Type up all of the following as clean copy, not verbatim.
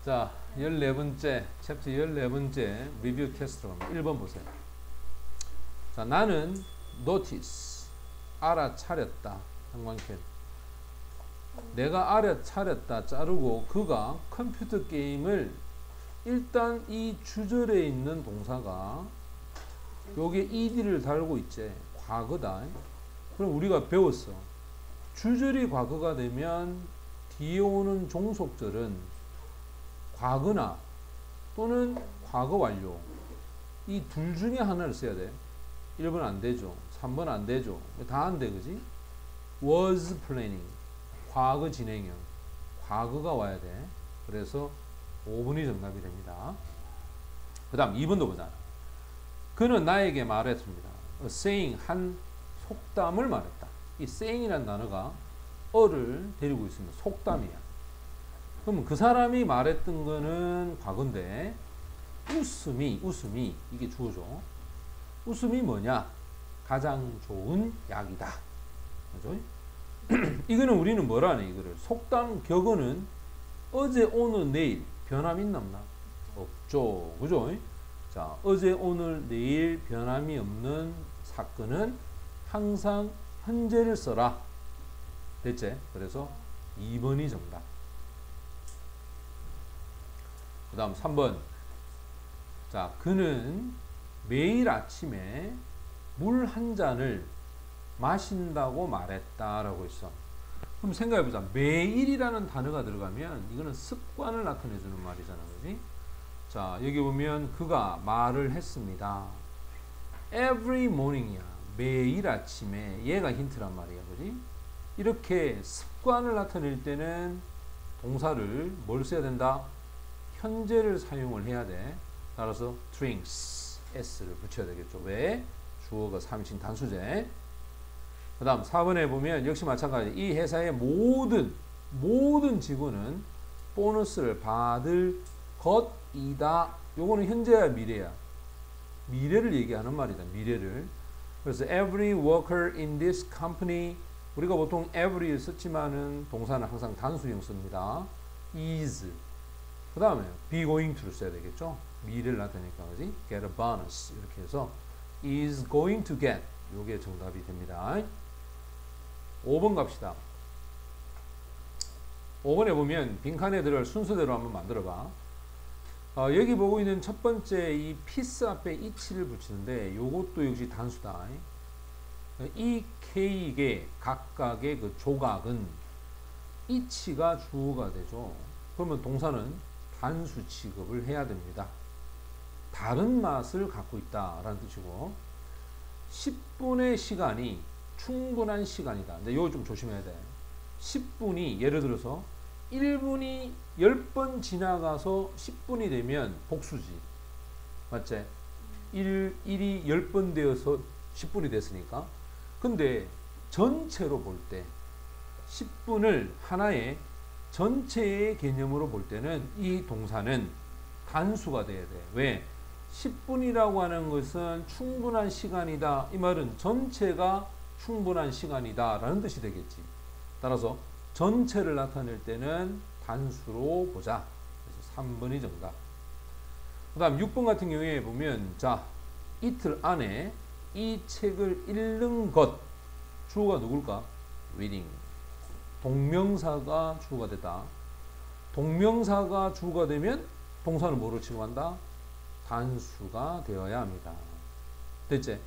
자, 14번째, 챕터 14번째 리뷰 테스트로 갑니다. 1번 보세요. 자, 나는 notice, 알아차렸다. 상관캐. 내가 알아차렸다 자르고 그가 컴퓨터 게임을 일단 이 주절에 있는 동사가 요게 ed를 달고 있지. 과거다. 그럼 우리가 배웠어. 주절이 과거가 되면 뒤에 오는 종속절은 과거나 또는 과거 완료 이 둘 중에 하나를 써야 돼. 1번 안 되죠. 3번 안 되죠. 다 안 돼. 그지? was planning 과거 진행형 과거가 와야 돼. 그래서 5번이 정답이 됩니다. 그 다음 2번도 보자. 그는 나에게 말했습니다. A saying 한 속담을 말했다. 이 saying이라는 단어가 어를 데리고 있으면 속담이야. 그럼 그 사람이 말했던 거는 과거인데 웃음이 이게 주어죠. 웃음이 뭐냐? 가장 좋은 약이다. 그죠? 이거는 우리는 뭐라 하네 이거를 속담 격어는 어제 오늘 내일 변함 있나 없나? 없죠. 그죠? 자, 어제 오늘 내일 변함이 없는 사건은 항상 현재를 써라. 됐지? 그래서 2번이 정답. 그 다음 3번. 자, 그는 매일 아침에 물 한 잔을 마신다고 말했다라고 있어. 그럼 생각해보자. 매일이라는 단어가 들어가면 이거는 습관을 나타내주는 말이잖아. 그지? 자, 여기 보면 그가 말을 했습니다. Every morning이야. 매일 아침에. 얘가 힌트란 말이야. 그지? 이렇게 습관을 나타낼 때는 동사를 뭘 써야 된다? 현재를 사용을 해야 돼. 따라서 drinks, s를 붙여야 되겠죠. 왜? 주어가 3인칭 단수제. 그 다음 4번에 보면 역시 마찬가지. 이 회사의 모든 직원은 보너스를 받을 것이다. 요거는 현재야 미래야. 미래를 얘기하는 말이다. 미래를. 그래서 every worker in this company 우리가 보통 every를 썼지만은 동사는 항상 단수형 씁니다. is 그 다음에 be going to를 써야 되겠죠. 미래를 나타내니까 그지? get a bonus 이렇게 해서 is going to get 요게 정답이 됩니다. 5번 갑시다. 5번에 보면 빈칸에 들을 순서대로 한번 만들어 봐. 여기 보고 있는 첫 번째 이 piece 앞에 it를 붙이는데 요것도 역시 단수다. 이 케이크의 각각의 그 조각은 it가 주어가 되죠. 그러면 동사는 단수 취급을 해야 됩니다. 다른 맛을 갖고 있다라는 뜻이고 10분의 시간이 충분한 시간이다. 근데 이거 좀 조심해야 돼. 10분이 예를 들어서 1분이 10번 지나가서 10분이 되면 복수지. 맞지? 1이 10번 되어서 10분이 됐으니까. 근데 전체로 볼 때 10분을 하나의 전체의 개념으로 볼 때는 이 동사는 단수가 돼야 돼. 왜? 10분이라고 하는 것은 충분한 시간이다. 이 말은 전체가 충분한 시간이다 라는 뜻이 되겠지. 따라서 전체를 나타낼 때는 단수로 보자. 그래서 3번이 정답. 그 다음 6번 같은 경우에 보면 자 이틀 안에 이 책을 읽는 것 주어가 누굴까? reading. 동명사가 주어가 됐다. 동명사가 주어가 되면 동사는 뭐로 취급한다? 단수가 되어야 합니다. 됐지?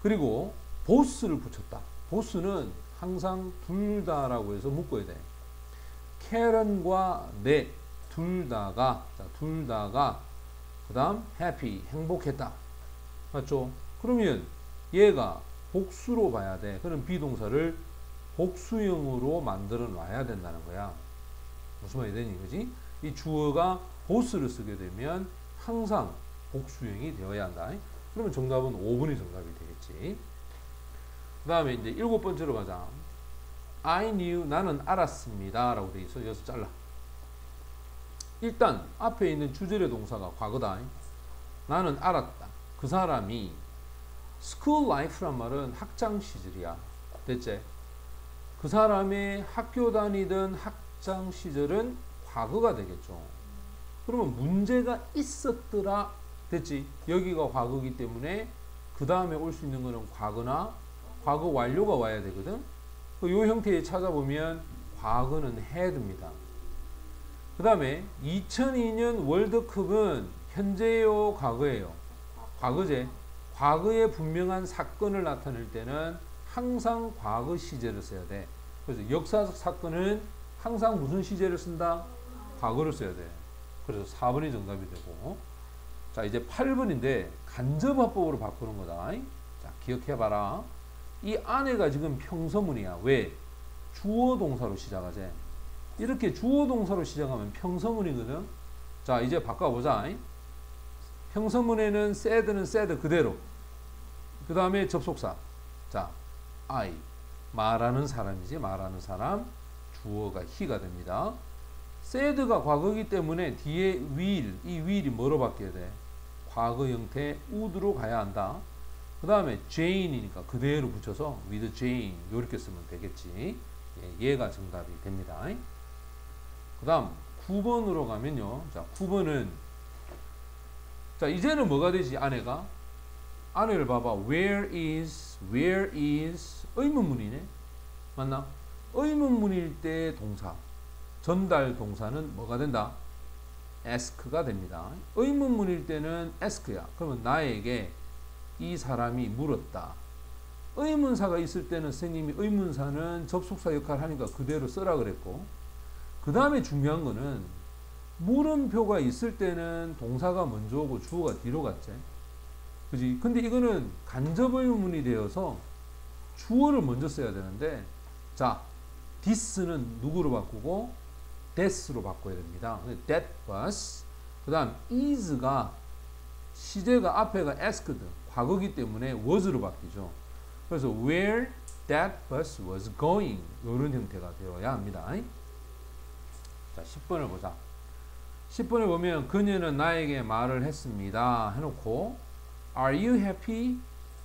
그리고 보스를 붙였다. 보스는 항상 둘 다라고 해서 묶어야 돼. 캐런과 넷 둘 다가 그 다음 happy 행복했다. 맞죠? 그러면 얘가 복수로 봐야 돼. 그럼 비동사를 복수형으로 만들어 놔야 된다는 거야. 무슨 말이 되니? 그지? 이 주어가 보스를 쓰게 되면 항상 복수형이 되어야 한다. 그러면 정답은 5번이 정답이 되겠지. 그 다음에 이제 7번째로 가자. I knew 나는 알았습니다 라고 돼 있어. 여기서 잘라. 일단 앞에 있는 주절의 동사가 과거다. 나는 알았다. 그 사람이 school life란 말은 학창 시절이야. 됐지? 그 사람의 학교 다니던 학창 시절은 과거가 되겠죠. 그러면 문제가 있었더라 됐지. 여기가 과거이기 때문에 그 다음에 올 수 있는 거는 과거나 과거 완료가 와야 되거든. 이 형태에 찾아보면 과거는 had입니다. 그 다음에 2002년 월드컵은 현재요 과거예요? 과거제. 과거의 분명한 사건을 나타낼 때는 항상 과거 시제를 써야 돼. 그래서 역사적 사건은 항상 무슨 시제를 쓴다? 과거를 써야 돼. 그래서 4번이 정답이 되고. 자, 이제 8번인데 간접화법으로 바꾸는 거다. 자, 기억해봐라. 이 안에가 지금 평서문이야. 왜? 주어 동사로 시작하지. 이렇게 주어 동사로 시작하면 평서문이거든. 자, 이제 바꿔보자. 평서문에는 said는 said 그대로. 그 다음에 접속사. 자, I. 말하는 사람이지. 말하는 사람. 주어가 he가 됩니다. said가 과거이기 때문에 뒤에 will, 이 will이 뭐로 바뀌어야 돼? 과거 형태 would로 가야 한다. 그 다음에 Jane이니까 그대로 붙여서 with Jane 이렇게 쓰면 되겠지. 예, 얘가 정답이 됩니다. 그 다음 9번으로 가면요. 자, 9번은 자, 이제는 뭐가 되지? 안에가 안에를 봐봐. where is 의문문이네. 맞나? 의문문일 때 동사 전달 동사는 뭐가 된다? ask가 됩니다. 의문문일 때는 ask야. 그러면 나에게 이 사람이 물었다. 의문사가 있을 때는 선생님이 의문사는 접속사 역할을 하니까 그대로 써라 그랬고, 그 다음에 중요한 거는 물음표가 있을 때는 동사가 먼저 오고 주어가 뒤로 갔지. 그지? 근데 이거는 간접 의문문이 되어서 주어를 먼저 써야 되는데, 자, this는 누구로 바꾸고 that으로 바꿔야 됩니다. that was. 그 다음 is가 시제가 앞에가 asked 과거기 때문에 was로 바뀌죠. 그래서 where that bus was going 이런 형태가 되어야 합니다. 자, 10번을 보자. 10번에 보면 그녀는 나에게 말을 했습니다 해놓고 Are you happy?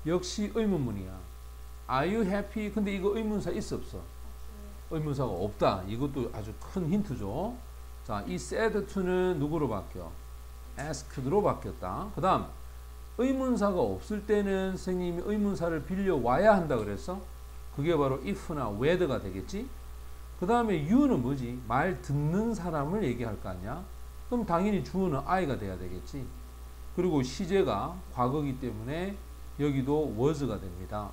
역시 의문문이야. Are you happy? 근데 이거 의문사 있어 없어? 의문사가 없다. 이것도 아주 큰 힌트죠. 자, 이 said to는 누구로 바뀌어? asked로 바뀌었다. 그 다음 의문사가 없을 때는 선생님이 의문사를 빌려 와야 한다 그랬어. 그게 바로 if나 whether가 되겠지. 그 다음에 you는 뭐지? 말 듣는 사람을 얘기할 거 아니야. 그럼 당연히 주어는 I가 돼야 되겠지. 그리고 시제가 과거이기 때문에 여기도 was가 됩니다.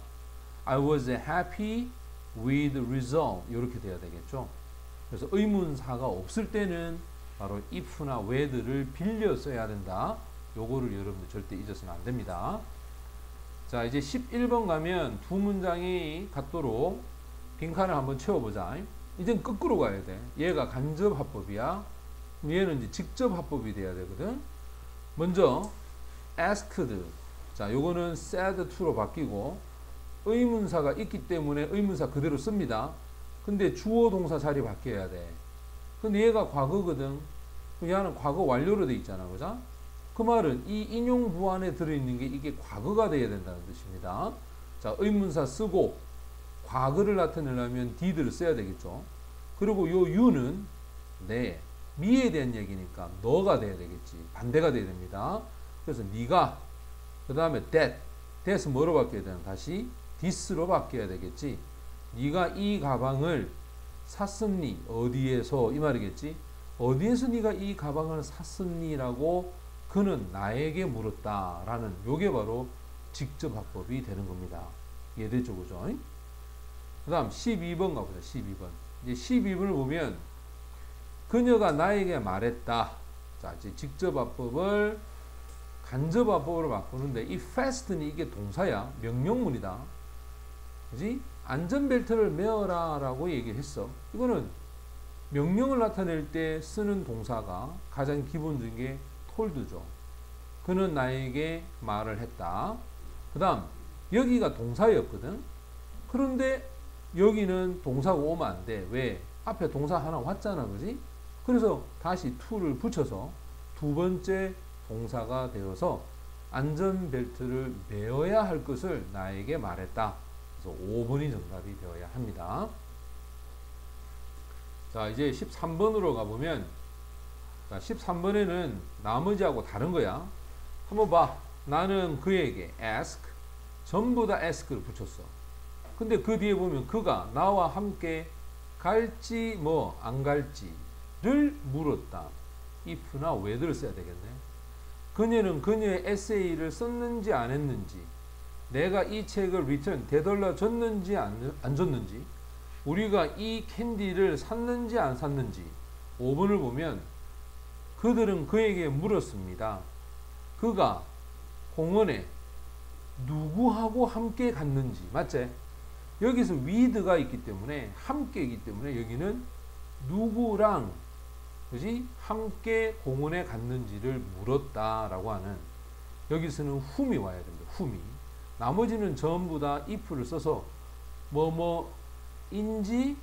I was happy with result 이렇게 돼야 되겠죠. 그래서 의문사가 없을 때는 바로 if나 whether를 빌려 써야 된다. 요거를 여러분들 절대 잊었으면 안 됩니다. 자, 이제 11번 가면 두 문장이 같도록 빈칸을 한번 채워보자. 이젠 거꾸로 가야 돼. 얘가 간접 화법이야. 얘는 이제 직접 화법이 돼야 되거든. 먼저 asked. 자, 요거는 said to로 바뀌고 의문사가 있기 때문에 의문사 그대로 씁니다. 근데 주어 동사 자리 바뀌어야 돼. 근데 얘가 과거거든. 얘는 과거 완료로 돼 있잖아. 그죠? 그 말은 이 인용부 안에 들어있는 게 이게 과거가 돼야 된다는 뜻입니다. 자, 의문사 쓰고 과거를 나타내려면 did를 써야 되겠죠. 그리고 요 you는 내, 미에 대한 얘기니까 너가 돼야 되겠지. 반대가 돼야 됩니다. 그래서 네가, 그 다음에 that은 뭐로 바뀌어야 되나? 다시 this로 바뀌어야 되겠지. 네가 이 가방을 샀었니? 어디에서? 이 말이겠지. 어디에서 네가 이 가방을 샀었니? 라고 그는 나에게 물었다라는 요게 바로 직접 화법이 되는 겁니다. 이해됐죠? 그죠? 그 다음 12번 가보자. 12번. 이제 12번을 보면 그녀가 나에게 말했다. 자, 이제 직접 화법을 간접 화법으로 바꾸는데 이 fast는 이게 동사야. 명령문이다. 그지? 안전벨트를 매어라 라고 얘기했어. 이거는 명령을 나타낼 때 쓰는 동사가 가장 기본적인 게 told죠. 그는 나에게 말을 했다. 그 다음 여기가 동사였거든. 그런데 여기는 동사가 오면 안 돼. 왜? 앞에 동사 하나 왔잖아. 그지? 그래서 다시 to를 붙여서 두 번째 동사가 되어서 안전벨트를 매어야 할 것을 나에게 말했다. 그래서 5번이 정답이 되어야 합니다. 자, 이제 13번으로 가보면, 13번에는 나머지하고 다른 거야. 한번 봐. 나는 그에게 ask 전부 다 ask를 붙였어. 근데 그 뒤에 보면 그가 나와 함께 갈지 뭐 안 갈지를 물었다. if나 whether 써야 되겠네. 그녀는 그녀의 에세이를 썼는지 안 했는지, 내가 이 책을 return 되돌려 줬는지 안 줬는지, 우리가 이 캔디를 샀는지 안 샀는지. 5번을 보면 그들은 그에게 물었습니다. 그가 공원에 누구하고 함께 갔는지. 맞지? 여기서 with가 있기 때문에 함께이기 때문에 여기는 누구랑 그지? 함께 공원에 갔는지를 물었다라고 하는, 여기서는 whom이 와야 됩니다. whom이. 나머지는 전부 다 if를 써서 뭐뭐인지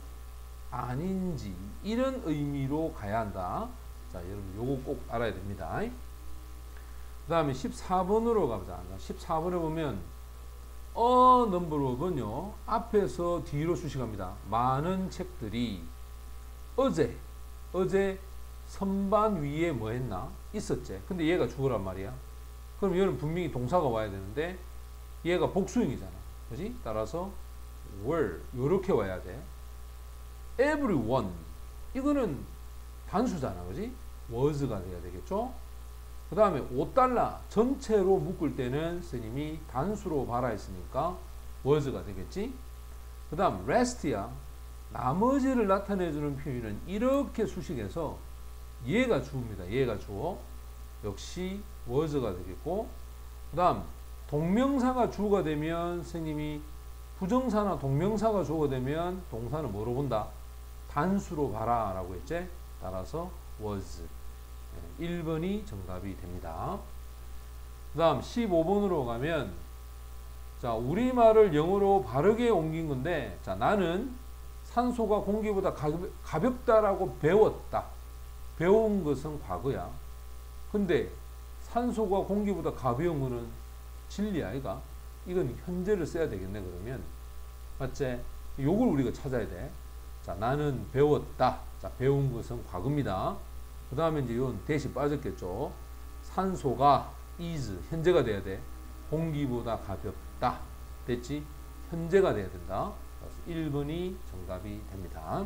아닌지 이런 의미로 가야 한다. 자, 여러분 요거 꼭 알아야 됩니다. 그 다음에 14번으로 가보자. 14번에 보면 넘버 오브는요 앞에서 뒤로 수식합니다. 많은 책들이 어제 선반 위에 뭐 했나? 있었지. 근데 얘가 주어란 말이야. 그럼 얘는 분명히 동사가 와야 되는데 얘가 복수형이잖아. 그지? 따라서 were 요렇게 와야 돼. everyone 이거는 단수잖아. 그지? was가 돼야 되겠죠? 그 다음에 $5 전체로 묶을 때는 스님이 단수로 봐라 했으니까 was가 되겠지? 그 다음 rest야. 나머지를 나타내주는 표현은 이렇게 수식해서 얘가 주어입니다. 얘가 주어. 역시 was가 되겠고, 그 다음 동명사가 주어가 되면 스님이 부정사나 동명사가 주어가 되면 동사는 뭐로 본다? 단수로 봐라 라고 했지? 따라서 was. 1번이 정답이 됩니다. 그 다음 15번으로 가면, 자, 우리말을 영어로 바르게 옮긴 건데, 자, 나는 산소가 공기보다 가볍다라고 배웠다. 배운 것은 과거야. 근데 산소가 공기보다 가벼운 거는 진리 아이가? 이건 현재를 써야 되겠네, 그러면. 맞지? 요걸 우리가 찾아야 돼. 자, 나는 배웠다. 자, 배운 것은 과거입니다. 그 다음에 이제 이건 대시 빠졌겠죠. 산소가 is, 현재가 돼야 돼. 공기보다 가볍다. 됐지? 현재가 돼야 된다. 그래서 1번이 정답이 됩니다.